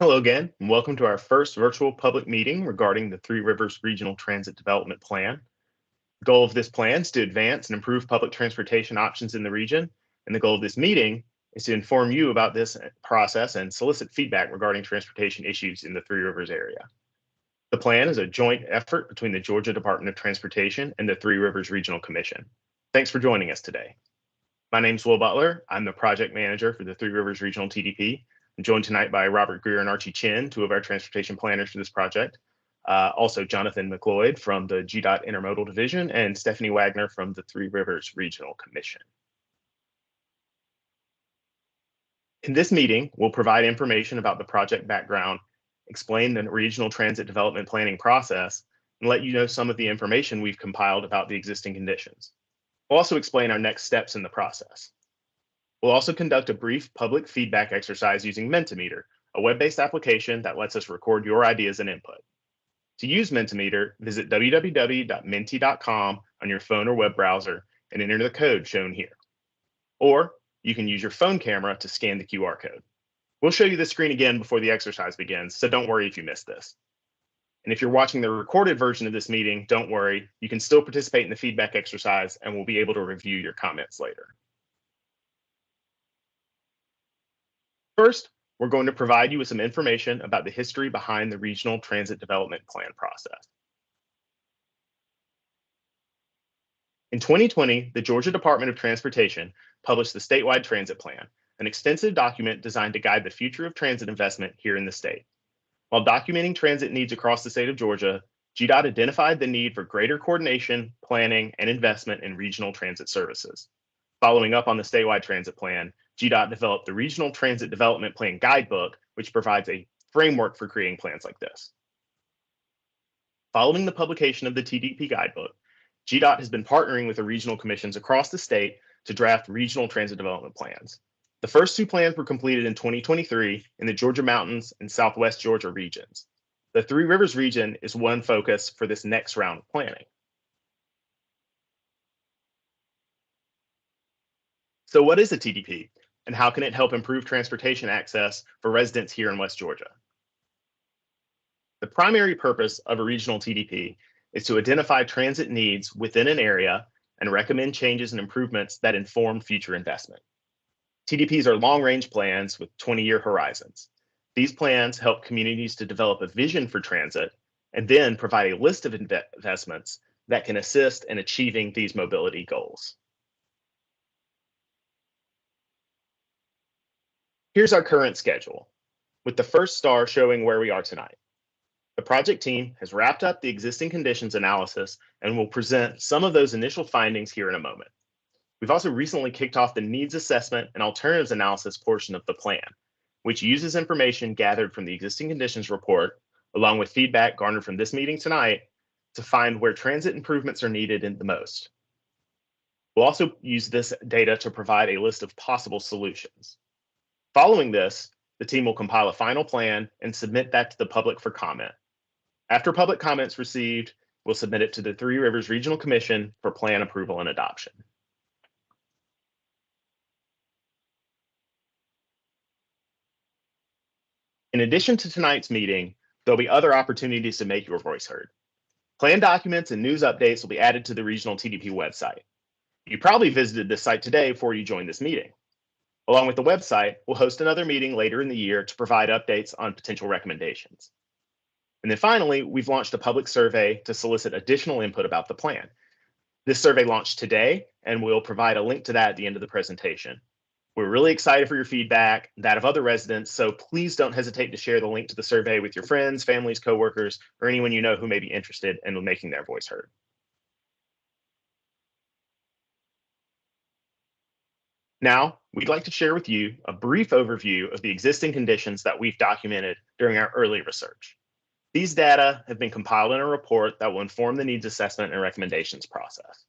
Hello again, and welcome to our first virtual public meeting regarding the Three Rivers Regional Transit Development Plan. The goal of this plan is to advance and improve public transportation options in the region, and the goal of this meeting is to inform you about this process and solicit feedback regarding transportation issues in the Three Rivers area. The plan is a joint effort between the Georgia Department of Transportation and the Three Rivers Regional Commission. Thanks for joining us today. My name is Will Butler. I'm the project manager for the Three Rivers Regional TDP. I'm joined tonight by Robert Greer and Archie Chin, two of our transportation planners for this project. Also, Jonathan McLeod from the GDOT Intermodal Division and Stephanie Wagner from the Three Rivers Regional Commission. In this meeting, we'll provide information about the project background, explain the regional transit development planning process, and let you know some of the information we've compiled about the existing conditions. We'll also explain our next steps in the process. We'll also conduct a brief public feedback exercise using Mentimeter, a web-based application that lets us record your ideas and input. To use Mentimeter, visit www.menti.com on your phone or web browser and enter the code shown here. Or you can use your phone camera to scan the QR code. We'll show you the screen again before the exercise begins, so don't worry if you missed this. And if you're watching the recorded version of this meeting, don't worry, you can still participate in the feedback exercise and we'll be able to review your comments later. First, we're going to provide you with some information about the history behind the Regional Transit Development Plan process. In 2020, the Georgia Department of Transportation published the Statewide Transit Plan, an extensive document designed to guide the future of transit investment here in the state. While documenting transit needs across the state of Georgia, GDOT identified the need for greater coordination, planning, and investment in regional transit services. Following up on the statewide transit plan, GDOT developed the Regional Transit Development Plan Guidebook, which provides a framework for creating plans like this. Following the publication of the TDP Guidebook, GDOT has been partnering with the regional commissions across the state to draft regional transit development plans. The first two plans were completed in 2023 in the Georgia Mountains and Southwest Georgia regions. The Three Rivers region is one focus for this next round of planning. So what is a TDP and how can it help improve transportation access for residents here in West Georgia? The primary purpose of a regional TDP is to identify transit needs within an area and recommend changes and improvements that inform future investment. TDPs are long-range plans with 20-year horizons. These plans help communities to develop a vision for transit and then provide a list of investments that can assist in achieving these mobility goals. Here's our current schedule, with the first star showing where we are tonight. The project team has wrapped up the existing conditions analysis and will present some of those initial findings here in a moment. We've also recently kicked off the needs assessment and alternatives analysis portion of the plan, which uses information gathered from the existing conditions report, along with feedback garnered from this meeting tonight, to find where transit improvements are needed the most. We'll also use this data to provide a list of possible solutions. Following this, the team will compile a final plan and submit that to the public for comment. After public comments received, we'll submit it to the Three Rivers Regional Commission for plan approval and adoption. In addition to tonight's meeting, there'll be other opportunities to make your voice heard. Plan documents and news updates will be added to the regional TDP website. You probably visited this site today before you joined this meeting. Along with the website, we'll host another meeting later in the year to provide updates on potential recommendations. And then finally, we've launched a public survey to solicit additional input about the plan. This survey launched today, and we'll provide a link to that at the end of the presentation. We're really excited for your feedback, that of other residents, so please don't hesitate to share the link to the survey with your friends, families, coworkers, or anyone you know who may be interested in making their voice heard. Now, we'd like to share with you a brief overview of the existing conditions that we've documented during our early research. These data have been compiled in a report that will inform the needs assessment and recommendations process.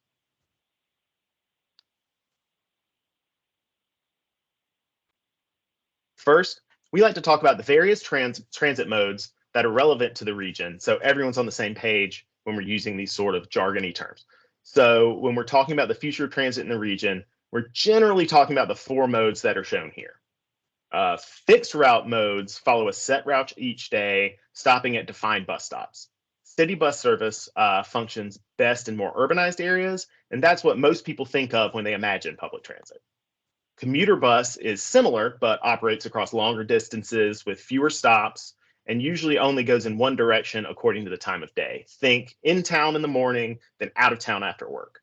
First, we like to talk about the various transit modes that are relevant to the region, so everyone's on the same page when we're using these sort of jargony terms. So when we're talking about the future of transit in the region, we're generally talking about the four modes that are shown here. Fixed route modes follow a set route each day, stopping at defined bus stops. City bus service functions best in more urbanized areas, and that's what most people think of when they imagine public transit. Commuter bus is similar, but operates across longer distances with fewer stops and usually only goes in one direction according to the time of day. Think in town in the morning, then out of town after work.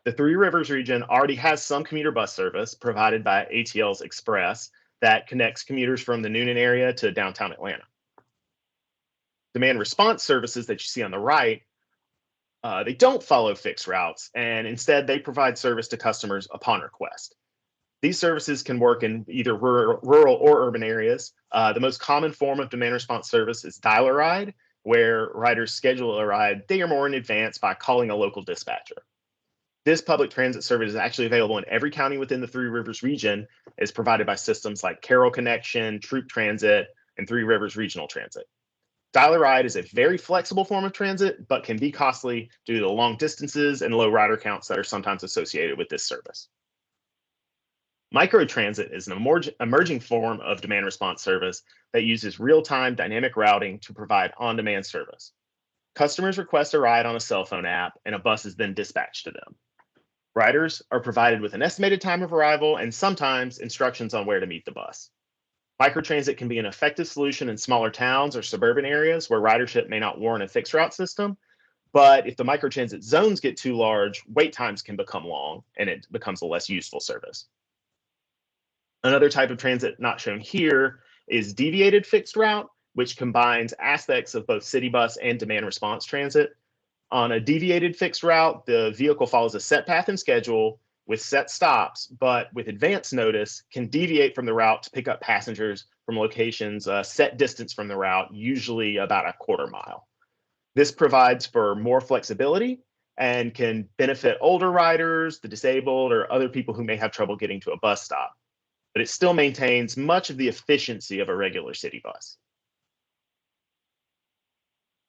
The Three Rivers region already has some commuter bus service provided by ATL's Express that connects commuters from the Noonan area to downtown Atlanta. Demand response services that you see on the right, they don't follow fixed routes, and instead they provide service to customers upon request. These services can work in either rural or urban areas. The most common form of demand response service is dial-a-ride, where riders schedule a ride a day or more in advance by calling a local dispatcher. This public transit service is actually available in every county within the Three Rivers region. It's provided by systems like Carroll Connection, Troop Transit, and Three Rivers Regional Transit. Dial-a-ride is a very flexible form of transit, but can be costly due to the long distances and low rider counts that are sometimes associated with this service. Microtransit is an emerging form of demand response service that uses real-time dynamic routing to provide on-demand service. Customers request a ride on a cell phone app, and a bus is then dispatched to them. Riders are provided with an estimated time of arrival and sometimes instructions on where to meet the bus. Microtransit can be an effective solution in smaller towns or suburban areas where ridership may not warrant a fixed route system. But if the microtransit zones get too large, wait times can become long and it becomes a less useful service. Another type of transit not shown here is deviated fixed route, which combines aspects of both city bus and demand response transit. On a deviated fixed route, the vehicle follows a set path and schedule with set stops, but with advance notice can deviate from the route to pick up passengers from locations a set distance from the route, usually about a quarter mile. This provides for more flexibility and can benefit older riders, the disabled, or other people who may have trouble getting to a bus stop, but it still maintains much of the efficiency of a regular city bus.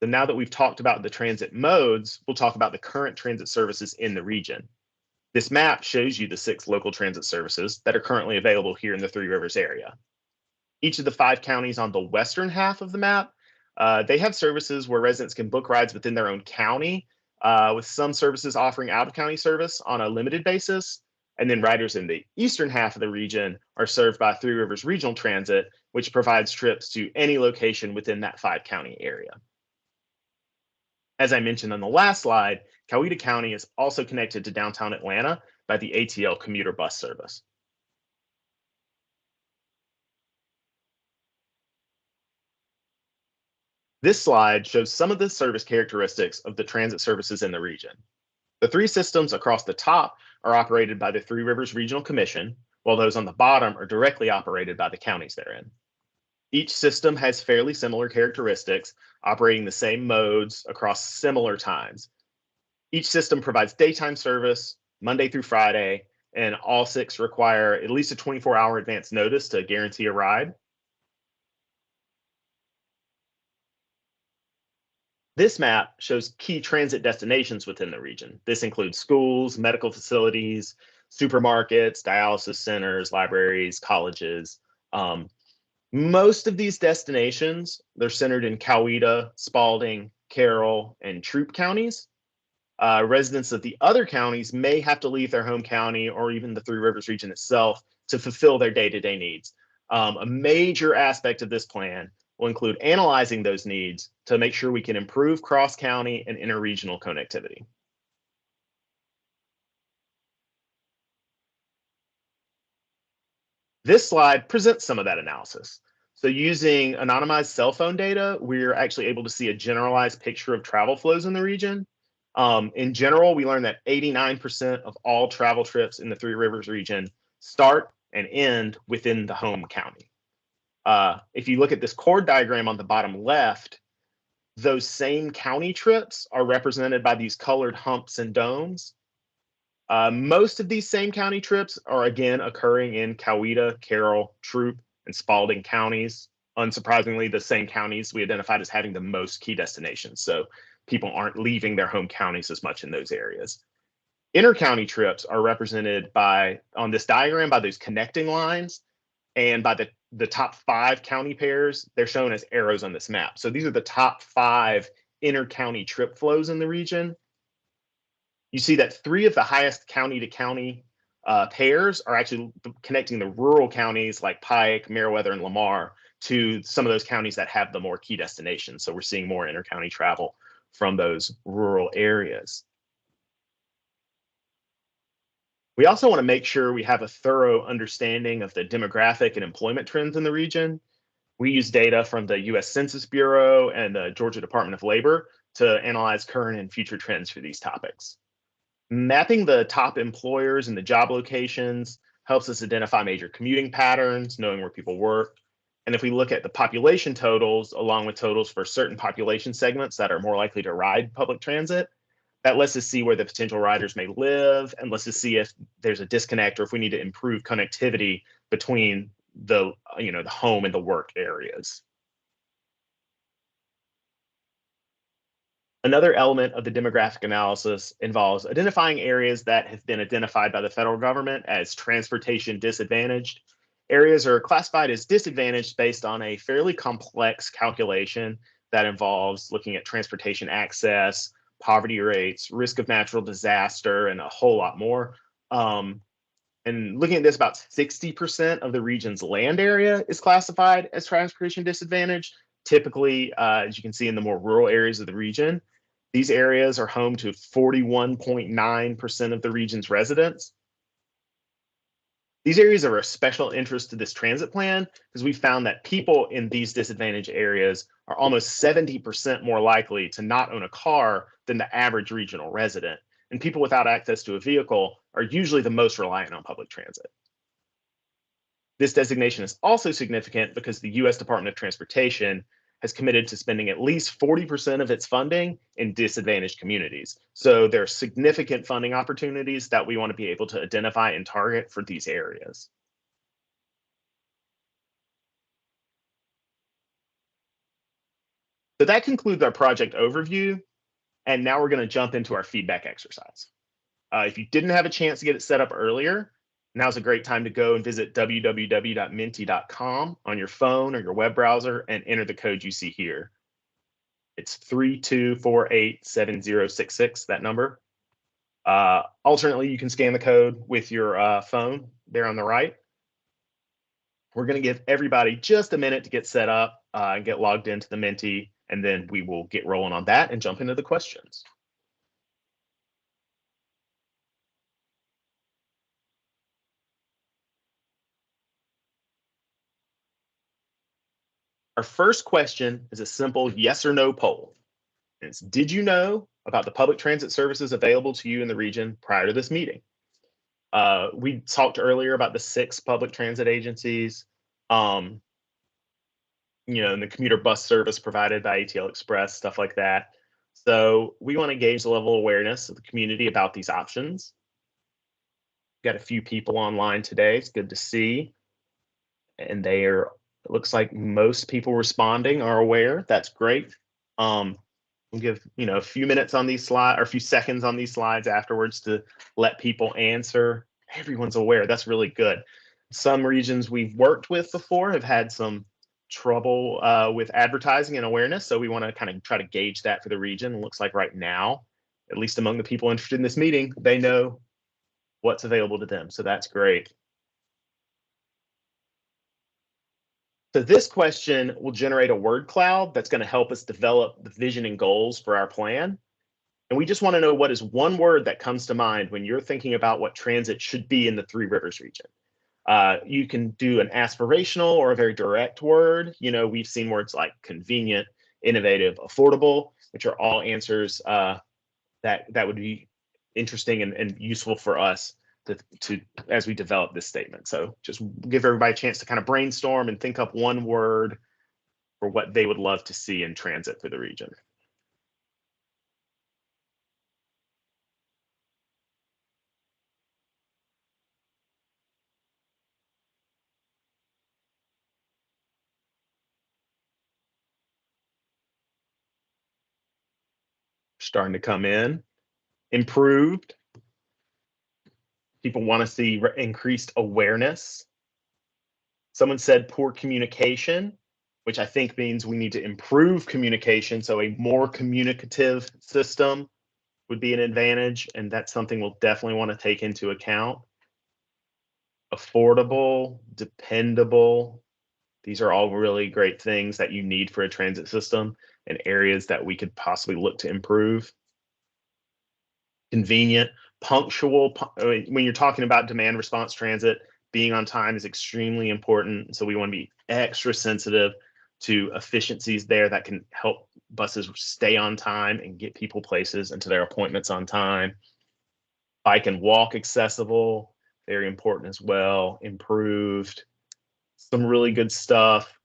So now that we've talked about the transit modes, we'll talk about the current transit services in the region. This map shows you the 6 local transit services that are currently available here in the Three Rivers area. Each of the 5 counties on the western half of the map, they have services where residents can book rides within their own county, with some services offering out-of-county service on a limited basis. And then riders in the eastern half of the region are served by Three Rivers Regional Transit, which provides trips to any location within that 5-county area. As I mentioned on the last slide, Coweta County is also connected to downtown Atlanta by the ATL commuter bus service. This slide shows some of the service characteristics of the transit services in the region. The 3 systems across the top are operated by the Three Rivers Regional Commission, while those on the bottom are directly operated by the counties they're in. Each system has fairly similar characteristics, operating the same modes across similar times. Each system provides daytime service, Monday through Friday, and all 6 require at least a 24-hour advance notice to guarantee a ride. This map shows key transit destinations within the region. This includes schools, medical facilities, supermarkets, dialysis centers, libraries, colleges. Most of these destinations, they're centered in Coweta, Spalding, Carroll, and Troup counties. Residents of the other counties may have to leave their home county or even the Three Rivers region itself to fulfill their day-to-day needs. A major aspect of this plan will include analyzing those needs to make sure we can improve cross-county and interregional connectivity. This slide presents some of that analysis. So using anonymized cell phone data, we're actually able to see a generalized picture of travel flows in the region. In general, we learned that 89% of all travel trips in the Three Rivers region start and end within the home county. If you look at this chord diagram on the bottom left, those same county trips are represented by these colored humps and domes. Most of these same county trips are again occurring in Coweta, Carroll, Troup, and Spalding counties. Unsurprisingly, the same counties we identified as having the most key destinations. So people aren't leaving their home counties as much in those areas. Inter-county trips are represented by, on this diagram, by those connecting lines and by the top 5 county pairs, they're shown as arrows on this map. So these are the top 5 inter-county trip flows in the region. You see that 3 of the highest county to county pairs are actually connecting the rural counties like Pike, Meriwether, and Lamar to some of those counties that have the more key destinations. So we're seeing more inter-county travel from those rural areas. We also want to make sure we have a thorough understanding of the demographic and employment trends in the region. We use data from the US Census Bureau and the Georgia Department of Labor to analyze current and future trends for these topics. Mapping the top employers and the job locations helps us identify major commuting patterns, knowing where people work. And if we look at the population totals, along with totals for certain population segments that are more likely to ride public transit, that lets us see where the potential riders may live and lets us see if there's a disconnect or if we need to improve connectivity between the home and the work areas. Another element of the demographic analysis involves identifying areas that have been identified by the federal government as transportation disadvantaged. Areas are classified as disadvantaged based on a fairly complex calculation that involves looking at transportation access, poverty rates, risk of natural disaster, and a whole lot more. And looking at this, about 60% of the region's land area is classified as transportation disadvantaged, typically, as you can see in the more rural areas of the region. These areas are home to 41.9% of the region's residents. These areas are of special interest to this transit plan because we found that people in these disadvantaged areas are almost 70% more likely to not own a car than the average regional resident. And people without access to a vehicle are usually the most reliant on public transit. This designation is also significant because the US Department of Transportation has committed to spending at least 40% of its funding in disadvantaged communities. So there are significant funding opportunities that we want to be able to identify and target for these areas. So that concludes our project overview. And now we're going to jump into our feedback exercise. If you didn't have a chance to get it set up earlier, now's a great time to go and visit www.menti.com on your phone or your web browser and enter the code you see here. It's 32487066, that number. Alternately, you can scan the code with your phone there on the right. We're going to give everybody just a minute to get set up and get logged into the Menti, and then we will get rolling on that and jump into the questions. Our first question is a simple yes or no poll. It's, did you know about the public transit services available to you in the region prior to this meeting? We talked earlier about the 6 public transit agencies, and the commuter bus service provided by ATL Express, stuff like that. So we want to gauge the level of awareness of the community about these options. Got a few people online today. It's good to see. And it looks like most people responding are aware. That's great. We'll give a few minutes on these slides or a few seconds on these slides afterwards to let people answer. Everyone's aware. That's really good. Some regions we've worked with before have had some trouble with advertising and awareness, so we want to kind of try to gauge that for the region. It looks like right now, at least among the people interested in this meeting, they know what's available to them, so that's great. So this question will generate a word cloud that's going to help us develop the vision and goals for our plan. And we just want to know, what is one word that comes to mind when you're thinking about what transit should be in the Three Rivers region? You can do an aspirational or a very direct word. We've seen words like convenient, innovative, affordable, which are all answers that would be interesting and useful for us to as we develop this statement. So just give everybody a chance to kind of brainstorm and think up one word for what they would love to see in transit for the region. Starting to come in. Improved. People want to see increased awareness. Someone said poor communication, which I think means we need to improve communication. So a more communicative system would be an advantage, and that's something we'll definitely want to take into account. Affordable, dependable. These are all really great things that you need for a transit system and areas that we could possibly look to improve. Convenient, punctual. When you're talking about demand response transit, being on time is extremely important. So we want to be extra sensitive to efficiencies there that can help buses stay on time and get people places and to their appointments on time. Bike and walk accessible, very important as well. Improved, some really good stuff.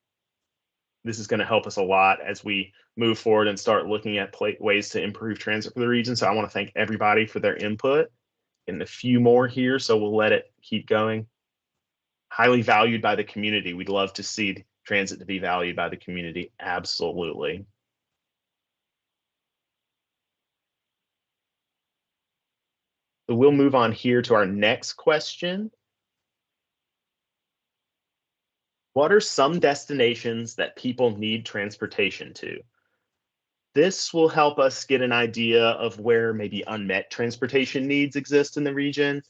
This is going to help us a lot as we move forward and start looking at ways to improve transit for the region. So I want to thank everybody for their input, and a few more here, so we'll let it keep going. Highly valued by the community. We'd love to see transit to be valued by the community. Absolutely. So we'll move on here to our next question. What are some destinations that people need transportation to? This will help us get an idea of where maybe unmet transportation needs exist in the region.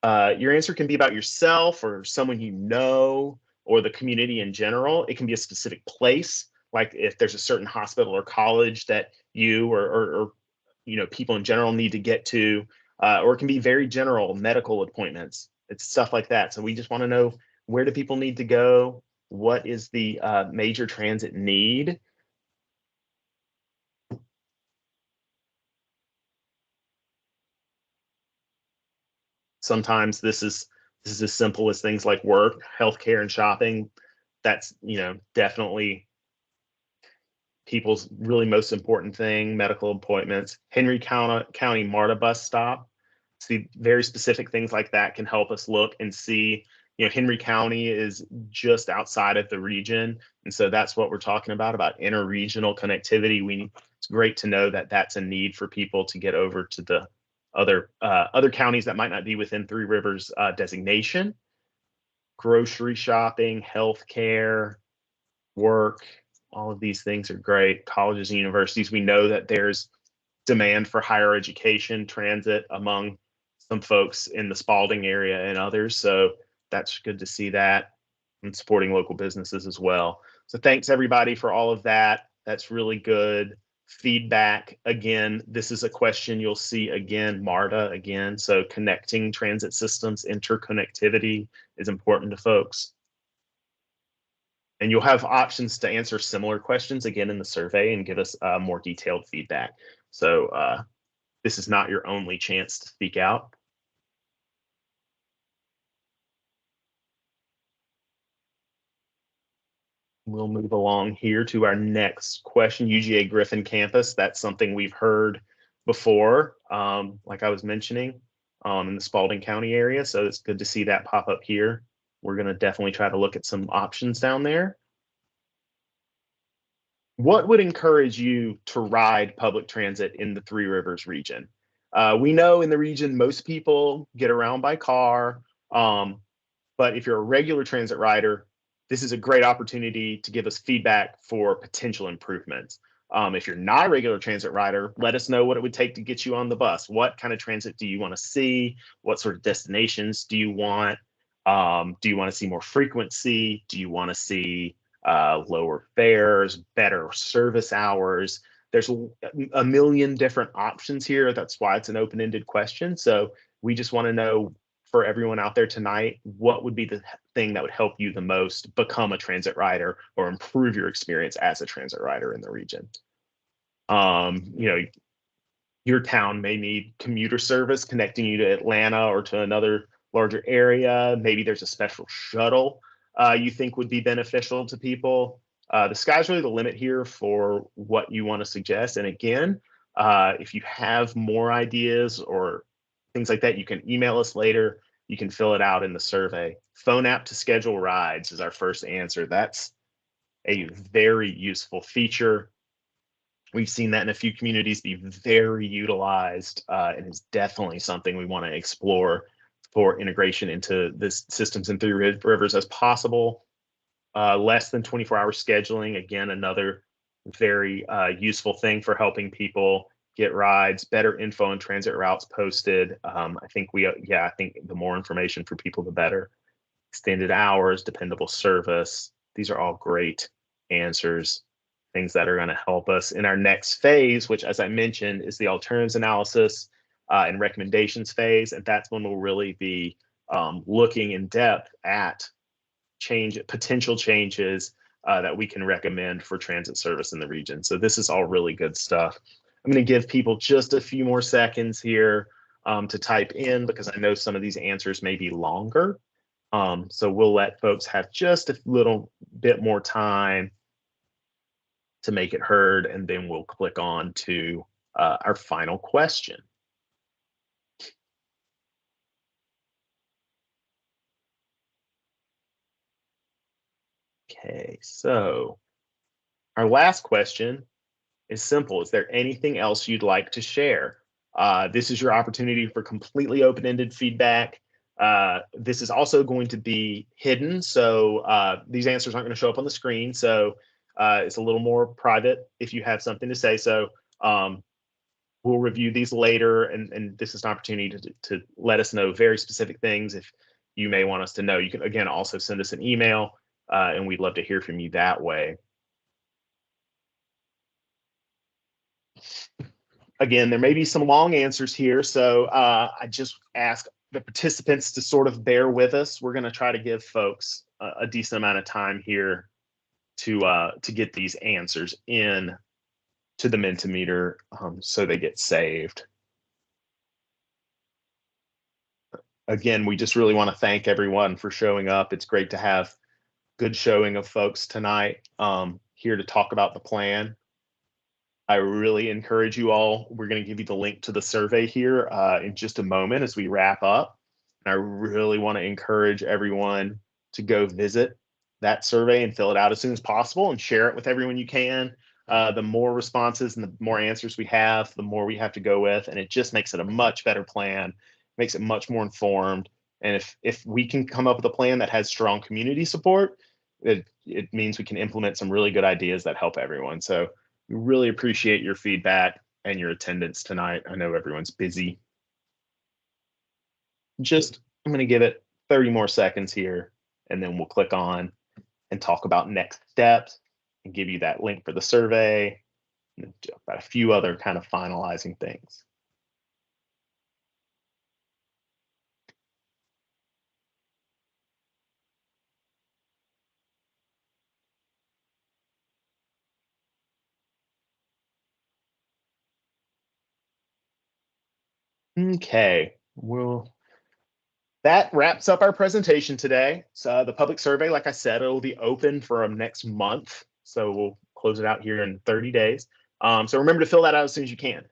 Your answer can be about yourself or someone you know or the community in general. It can be a specific place, like if there's a certain hospital or college that you or people in general need to get to, or it can be very general medical appointments. It's stuff like that. So we just want to know, where do people need to go? What is the major transit need? Sometimes this is as simple as things like work, healthcare, and shopping. That's definitely people's really most important thing. Medical appointments. Henry County MARTA bus stop. See, very specific things like that can help us look and see. Henry County is just outside of the region, and so that's what we're talking about interregional connectivity. It's great to know that that's a need for people to get over to the other counties that might not be within Three Rivers designation. Grocery shopping, healthcare, work, all of these things are great. Colleges and universities, we know that there's demand for higher education transit among some folks in the Spalding area and others. So that's good to see that, and supporting local businesses as well. So thanks everybody for all of that. That's really good feedback. Again, this is a question you'll see again, MARTA again. So connecting transit systems, interconnectivity is important to folks. And you'll have options to answer similar questions again in the survey and give us more detailed feedback. So this is not your only chance to speak out. We'll move along here to our next question. UGA Griffin campus. That's something we've heard before, like I was mentioning, in the Spalding County area. So it's good to see that pop up here. We're going to definitely try to look at some options down there. What would encourage you to ride public transit in the Three Rivers region? We know in the region, most people get around by car, but if you're a regular transit rider, this is a great opportunity to give us feedback for potential improvements. If you're not a regular transit rider, let us know what it would take to get you on the bus. What kind of transit do you want to see? What sort of destinations do you want? Do you want to see more frequency? Do you want to see lower fares, better service hours? There's a million different options here. That's why it's an open-ended question. So we just want to know, for everyone out there tonight, what would be the thing that would help you the most become a transit rider or improve your experience as a transit rider in the region? Your town may need commuter service connecting you to Atlanta or to another larger area. Maybe there's a special shuttle you think would be beneficial to people. The sky's really the limit here for what you want to suggest. And again, if you have more ideas or things like that, you can email us later. You can fill it out in the survey. Phone app to schedule rides is our first answer. That's a very useful feature. We've seen that in a few communities be very utilized, and is definitely something we want to explore for integration into this systems in Three Rivers as possible. Less than 24-hour scheduling, again, another very useful thing for helping people get rides. Better info on transit routes posted. I think I think the more information for people, the better. Extended hours, dependable service. These are all great answers, things that are going to help us in our next phase, which, as I mentioned, is the alternatives analysis and recommendations phase. And that's when we'll really be looking in depth at potential changes that we can recommend for transit service in the region. So this is all really good stuff. I'm going to give people just a few more seconds here to type in, because I know some of these answers may be longer. So we'll let folks have just a little bit more time to make it heard, and then we'll click on to our final question. Okay, so our last question is simple. Is there anything else you'd like to share? This is your opportunity for completely open-ended feedback. This is also going to be hidden, so these answers aren't going to show up on the screen. So it's a little more private if you have something to say. So we'll review these later, and this is an opportunity to let us know very specific things if you may want us to know. You can, again, also send us an email, and we'd love to hear from you that way. Again, there may be some long answers here, so I just ask the participants to sort of bear with us. We're going to try to give folks a decent amount of time here to get these answers in to the Mentimeter so they get saved. Again, we just really want to thank everyone for showing up. It's great to have good showing of folks tonight here to talk about the plan. I really encourage you all. We're going to give you the link to the survey here in just a moment as we wrap up. And I really want to encourage everyone to go visit that survey and fill it out as soon as possible and share it with everyone you can. The more responses and the more answers we have, the more we have to go with, and it just makes it a much better plan, makes it much more informed. And if we can come up with a plan that has strong community support, it means we can implement some really good ideas that help everyone. So we really appreciate your feedback and your attendance tonight. I know everyone's busy. I'm going to give it 30 more seconds here, and then we'll click on and talk about next steps and give you that link for the survey and about a few other kind of finalizing things. Okay, well, that wraps up our presentation today. So the public survey, like I said, it'll be open for next month. So we'll close it out here in 30 days. So remember to fill that out as soon as you can.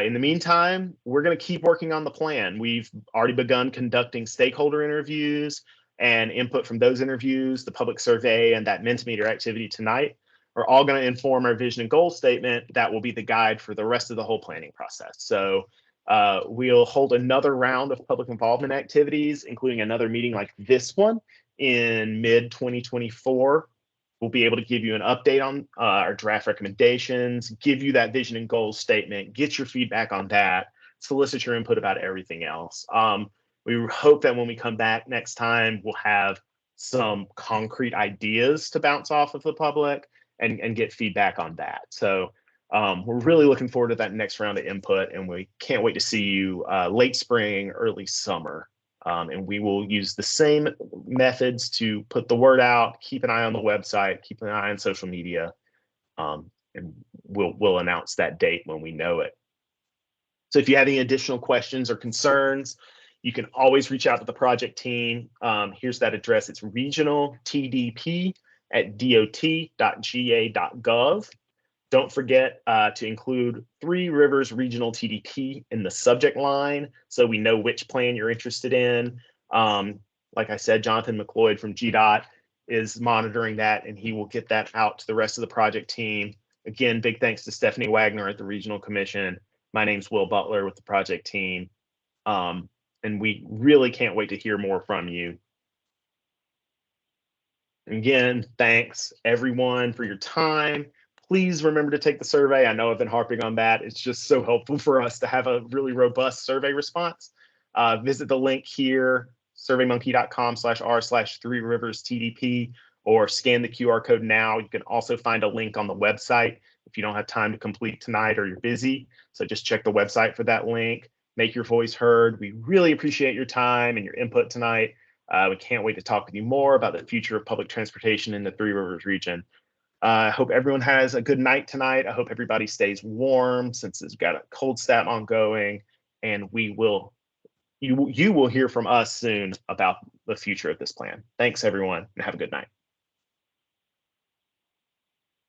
In the meantime, we're going to keep working on the plan. We've already begun conducting stakeholder interviews and input from those interviews, the public survey, and that Mentimeter activity tonight are all going to inform our vision and goal statement that will be the guide for the rest of the whole planning process. So we'll hold another round of public involvement activities, including another meeting like this one in mid-2024. We'll be able to give you an update on our draft recommendations, give you that vision and goals statement, get your feedback on that, solicit your input about everything else. We hope that when we come back next time, we'll have some concrete ideas to bounce off of the public and get feedback on that. So we're really looking forward to that next round of input, and we can't wait to see you late spring, early summer. And we will use the same methods to put the word out, keep an eye on the website, keep an eye on social media, and we'll announce that date when we know it. So if you have any additional questions or concerns, you can always reach out to the project team. Here's that address. It's regionaltdp@dot.ga.gov. Don't forget to include Three Rivers Regional TDP in the subject line so we know which plan you're interested in. Like I said, Jonathan McLeod from GDOT is monitoring that, and he will get that out to the rest of the project team. Again, big thanks to Stephanie Wagner at the Regional Commission. My name's Will Butler with the project team. and we really can't wait to hear more from you. Again, thanks everyone for your time. Please remember to take the survey. I know I've been harping on that. It's just so helpful for us to have a really robust survey response. Visit the link here, surveymonkey.com/r/3riverstdp, or scan the QR code now. You can also find a link on the website if you don't have time to complete tonight or you're busy. So just check the website for that link. Make your voice heard. We really appreciate your time and your input tonight. We can't wait to talk with you more about the future of public transportation in the Three Rivers region. I hope everyone has a good night tonight. I hope everybody stays warm since it's got a cold snap ongoing, and you will hear from us soon about the future of this plan. Thanks, everyone, and have a good night.